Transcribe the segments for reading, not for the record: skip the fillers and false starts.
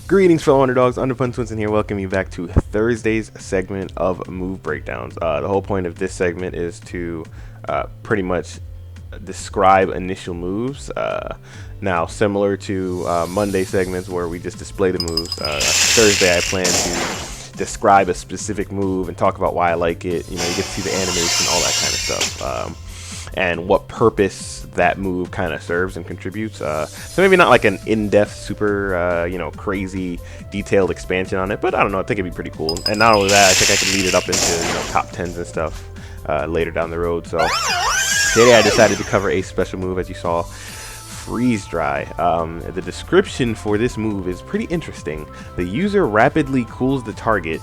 Greetings, fellow underdogs. Underpunch Swinson here. Welcome you back to Thursday's segment of move breakdowns. The whole point of this segment is to pretty much describe initial moves. Now, similar to Monday segments where we just display the moves, Thursday I plan to describe a specific move and talk about why I like it. You know, you get to see the animation, all that kind of stuff. And what purpose that move kind of serves and contributes. So maybe not like an in-depth, super, crazy, detailed expansion on it, but I don't know, I think it'd be pretty cool. And not only that, I think I can lead it up into top 10s and stuff later down the road. So today I decided to cover a special move, as you saw, Freeze Dry. The description for this move is pretty interesting. The user rapidly cools the target.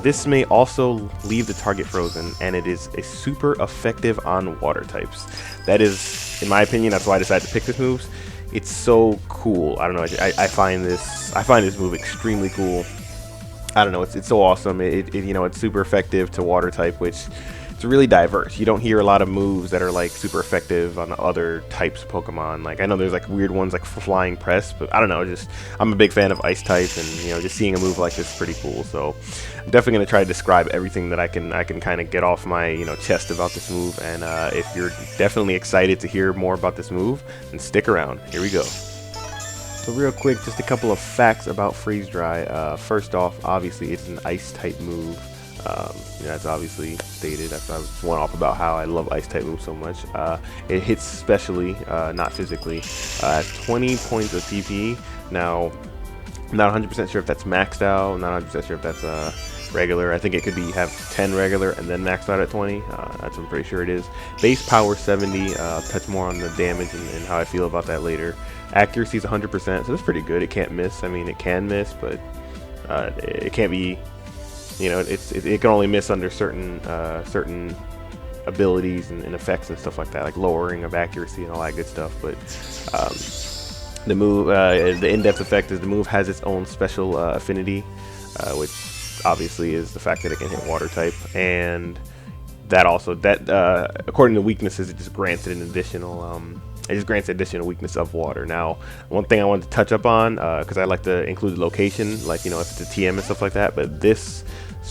This may also leave the target frozen, and it is a super effective on water types. That is, in my opinion, that's why I decided to pick this move. It's so cool. I don't know. I find this move extremely cool. I don't know. It's so awesome. It's super effective to water type, which it's really diverse. You don't hear a lot of moves that are like super effective on other types of Pokemon. Like, I know there's like weird ones like Flying Press, but I don't know, just I'm a big fan of Ice type, and just seeing a move like this is pretty cool. So I'm definitely gonna try to describe everything that I can kind of get off my chest about this move. And if you're definitely excited to hear more about this move, then stick around. Here we go. So real quick, just a couple of facts about Freeze Dry. First off, obviously it's an Ice type move. That's obviously stated. That's one off about how I love Ice type moves so much. It hits specially, not physically. Has 20 points of PP. Now, I'm not 100% sure if that's maxed out. I'm not 100% sure if that's regular. I think it could have 10 regular and then maxed out at 20. That's I'm pretty sure it is. Base power 70. Touch more on the damage and how I feel about that later. Accuracy is 100%, so that's pretty good. It can't miss. I mean, it can miss, but it can't be. It can only miss under certain abilities and effects and stuff like that, like lowering of accuracy and all that good stuff. But the move, the in-depth effect is the move has its own special affinity, which obviously is the fact that it can hit water type, and that also according to weaknesses, it just grants it an additional. It just grants additional weakness of water. Now, one thing I wanted to touch up on, because I like to include the location, like if it's a TM and stuff like that, but this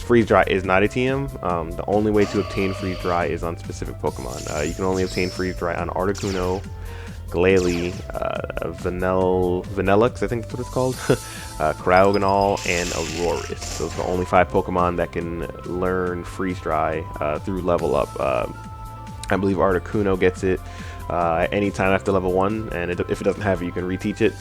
Freeze Dry is not a TM. The only way to obtain Freeze Dry is on specific Pokemon. You can only obtain Freeze Dry on Articuno, Glalie, Vanillux, I think that's what it's called, Cryogonal, and Auroris. Those are the only 5 Pokemon that can learn Freeze Dry through level up. I believe Articuno gets it anytime after level 1, and if it doesn't have it, you can reteach it.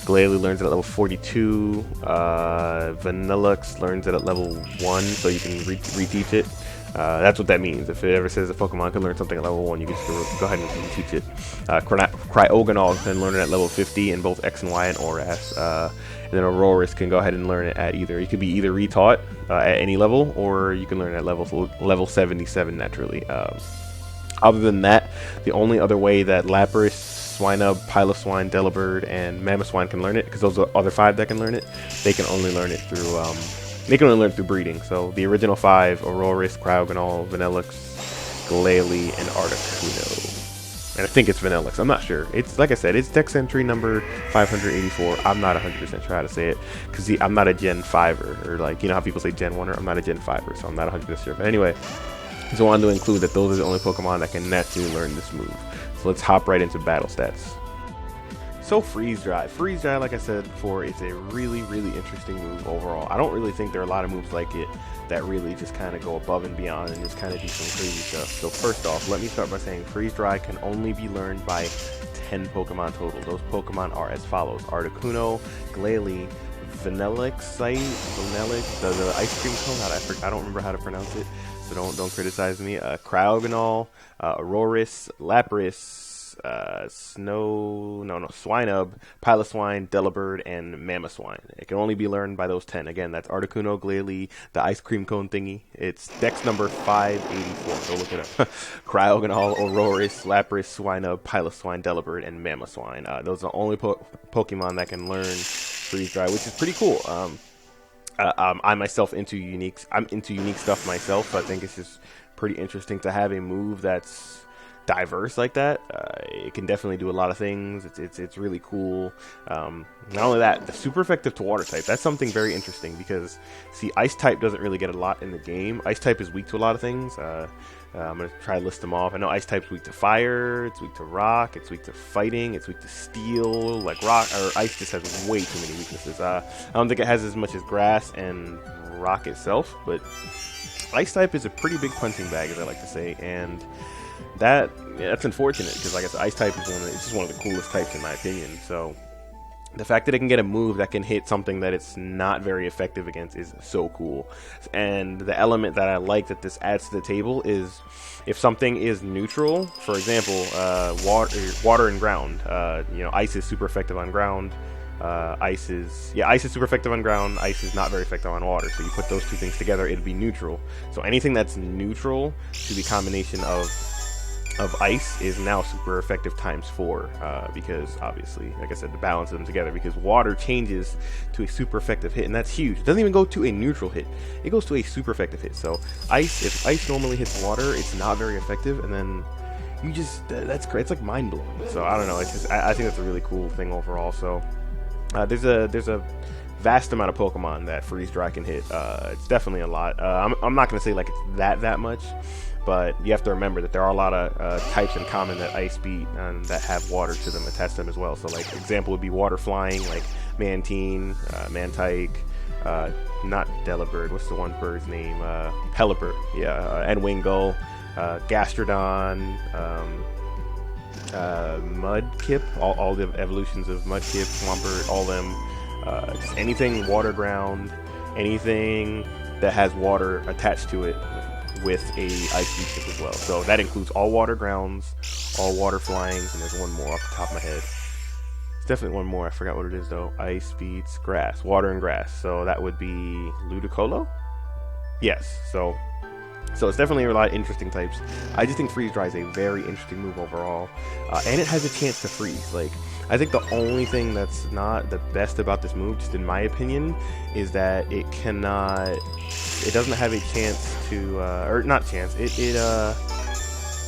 Glalie learns it at level 42. Vanillux learns it at level 1, so you can reteach it. That's what that means. If it ever says a Pokemon can learn something at level 1, you can just go ahead and reteach it. Cryogonal can learn it at level 50 in both X and Y and ORAS. And then Auroris can go ahead and learn it at either. It could be either retaught at any level, or you can learn it at level 77 naturally. Other than that, the only other way that Lapras, Swinub, Piloswine, Delibird, and Mamoswine can learn it, because those are the other 5 that can learn it, they can only learn it through breeding. So the original 5, Auroris, Cryogonal, Vanillux, Glalie, and Articuno. And I think it's Vanillux. I'm not sure. It's like I said, it's Dex entry number 584. I'm not 100% sure how to say it, because I'm not a Gen 5er, or like, how people say Gen 1er. I'm not a Gen 5er, so I'm not 100% sure. But anyway, so I wanted to include that those are the only Pokemon that can naturally learn this move. So let's hop right into battle stats. So Freeze Dry. Freeze Dry, like I said before, it's a really, really interesting move overall. I don't really think there are a lot of moves like it that really just kind of go above and beyond and just kind of do some crazy stuff. So first off, let me start by saying Freeze Dry can only be learned by 10 Pokemon total. Those Pokemon are as follows: Articuno, Glalie, Vanillux, the ice cream cone. I don't remember how to pronounce it, so don't criticize me. Cryogonal, Auroris, Lapras, Swinub, Piloswine, Delibird, and Mamoswine. It can only be learned by those 10. Again, that's Articuno, Glalie, the ice cream cone thingy. It's Dex number 584. Go look it up. Cryogonal, Auroris, Lapras, Swinub, Piloswine, Delibird, and Mamoswine. Those are the only Pokemon that can learn Freeze Dry, which is pretty cool. I myself I'm into unique stuff myself, so I think it's just pretty interesting to have a move that's diverse like that. It can definitely do a lot of things. It's really cool. Not only that, the super effective to water type. That's something very interesting because see, ice type doesn't really get a lot in the game. Ice type is weak to a lot of things. I'm gonna try to list them off. I know ice type's weak to fire. It's weak to rock. It's weak to fighting. It's weak to steel. Like rock or ice just has way too many weaknesses. I don't think it has as much as grass and rock itself, but ice type is a pretty big punching bag, as I like to say, and that's unfortunate because, like I said, ice type is it's just one of the coolest types in my opinion. So the fact that it can get a move that can hit something that it's not very effective against is so cool. And the element that I like that this adds to the table is if something is neutral, for example, water and ground. Ice is super effective on ground. Ice is super effective on ground. Ice is not very effective on water. So you put those two things together, it'd be neutral. So anything that's neutral to the combination of ice is now super effective ×4 because obviously, like I said, the balance of them together, because water changes to a super effective hit, and that's huge. It doesn't even go to a neutral hit, it goes to a super effective hit. So if ice normally hits water, it's not very effective, and then you just that's great. It's like mind-blowing. So I don't know, it's just I think that's a really cool thing overall. So there's a vast amount of Pokemon that freeze dry can hit. It's definitely a lot. I'm not gonna say like it's that much, but you have to remember that there are a lot of types in common that ice beat and that have water to them attached to them as well. So like example would be water flying, like Mantine, Mantike, not Delibird, what's the one bird's name? Pelipper, yeah, and Wingull, Gastrodon, Mudkip, all the evolutions of Mudkip, Swampert, all them, just anything water ground, anything that has water attached to it with a ice beat tip as well. So that includes all water grounds, all water flyings, and there's one more off the top of my head. It's definitely one more, I forgot what it is though. Ice beats grass, water and grass. So that would be Ludicolo? Yes, so it's definitely a lot of interesting types. I just think freeze dry is a very interesting move overall, and it has a chance to freeze. Like, I think the only thing that's not the best about this move, just in my opinion, is that it doesn't have a chance to, or not chance, it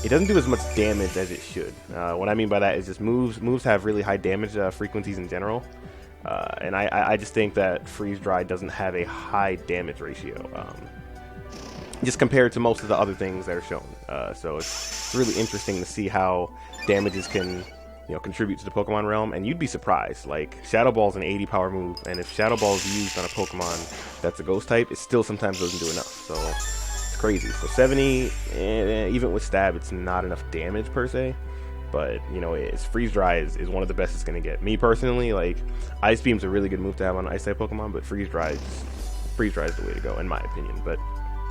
doesn't do as much damage as it should. What I mean by that is just moves have really high damage frequencies in general, and I just think that freeze dry doesn't have a high damage ratio. Just compared to most of the other things that are shown. So it's really interesting to see how damages can contribute to the Pokemon realm, and you'd be surprised. Like, Shadow Ball is an 80 power move, and if Shadow Ball is used on a Pokemon that's a ghost type, it still sometimes doesn't do enough. So it's crazy. So 70, even with stab, it's not enough damage per se, but it's freeze dry is one of the best it's going to get. Me personally, like, Ice Beam's a really good move to have on ice type Pokemon, but freeze dry is the way to go in my opinion. But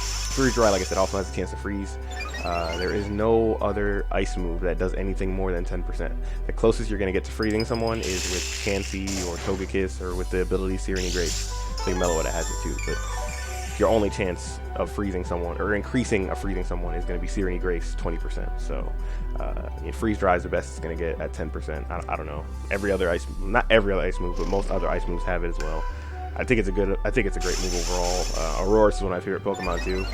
freeze dry, like I said, also has a chance to freeze. There is no other ice move that does anything more than 10%. The closest you're going to get to freezing someone is with Chansey or Togekiss, or with the ability Serenity Grace. I think Meloetta has it too, but your only chance of freezing someone or increasing a freezing someone is going to be Serenity Grace 20%. So freeze dry is the best it's going to get at 10%. I don't know. Not every other ice move, but most other ice moves have it as well. I think it's a great move overall. Auroras is one of my favorite Pokemon too.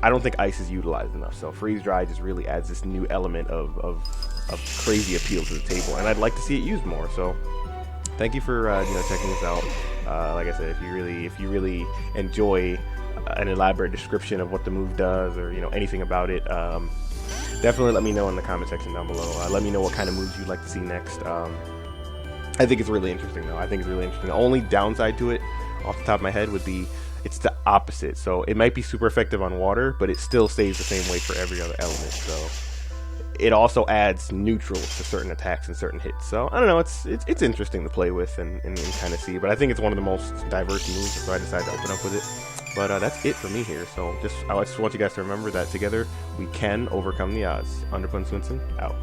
I don't think ice is utilized enough. So freeze dry just really adds this new element of crazy appeal to the table, and I'd like to see it used more. So thank you for checking this out. Like I said, if you really enjoy an elaborate description of what the move does, or anything about it, definitely let me know in the comment section down below. Let me know what kind of moves you'd like to see next. I think it's really interesting though. The only downside to it, off the top of my head, would be it's the opposite. So it might be super effective on water, but it still stays the same way for every other element. So it also adds neutral to certain attacks and certain hits. So I don't know, it's interesting to play with and kind of see. But I think it's one of the most diverse moves, so I decided to open up with it. But that's it for me here. So I just want you guys to remember that together we can overcome the odds. Underpunch Swinson out.